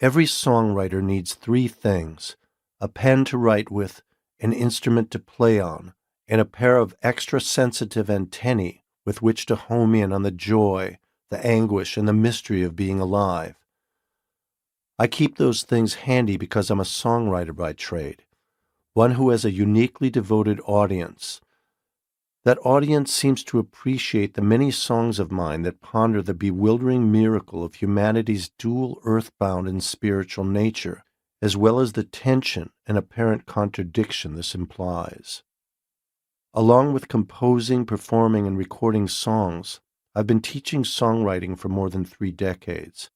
Every songwriter needs three things: a pen to write with, an instrument to play on, and a pair of extra sensitive antennae with which to home in on the joy, the anguish, and the mystery of being alive. I keep those things handy because I'm a songwriter by trade, one who has a uniquely devoted audience. That audience seems to appreciate the many songs of mine that ponder the bewildering miracle of humanity's dual earthbound and spiritual nature, as well as the tension and apparent contradiction this implies. Along with composing, performing, and recording songs, I've been teaching songwriting for more than 3 decades.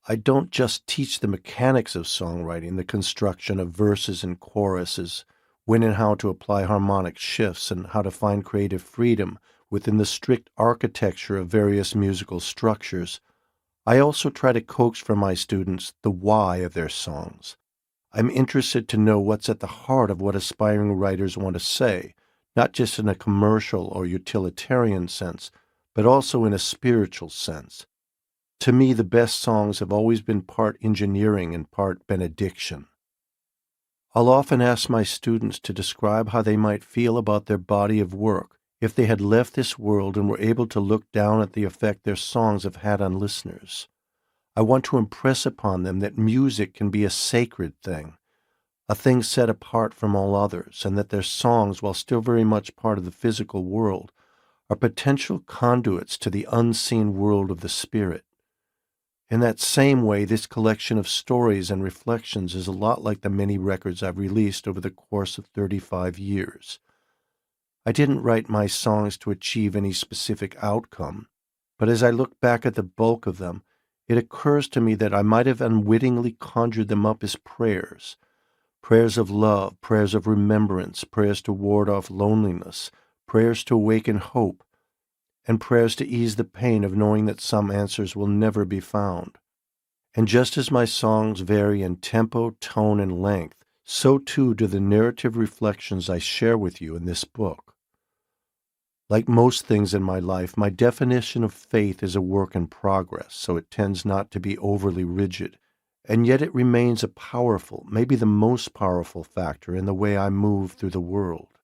I don't just teach the mechanics of songwriting, the construction of verses and choruses, when and how to apply harmonic shifts, and how to find creative freedom within the strict architecture of various musical structures. I also try to coax from my students the why of their songs. I'm interested to know what's at the heart of what aspiring writers want to say, not just in a commercial or utilitarian sense, but also in a spiritual sense. To me, the best songs have always been part engineering and part benediction. I'll often ask my students to describe how they might feel about their body of work if they had left this world and were able to look down at the effect their songs have had on listeners. I want to impress upon them that music can be a sacred thing, a thing set apart from all others, and that their songs, while still very much part of the physical world, are potential conduits to the unseen world of the spirit. In that same way, this collection of stories and reflections is a lot like the many records I've released over the course of 35 years. I didn't write my songs to achieve any specific outcome, but as I look back at the bulk of them, it occurs to me that I might have unwittingly conjured them up as prayers of love, prayers of remembrance, prayers to ward off loneliness, prayers to awaken hope, and prayers to ease the pain of knowing that some answers will never be found. And just as my songs vary in tempo, tone, and length, so too do the narrative reflections I share with you in this book. Like most things in my life, my definition of faith is a work in progress, so it tends not to be overly rigid, and yet it remains a powerful, maybe the most powerful factor in the way I move through the world.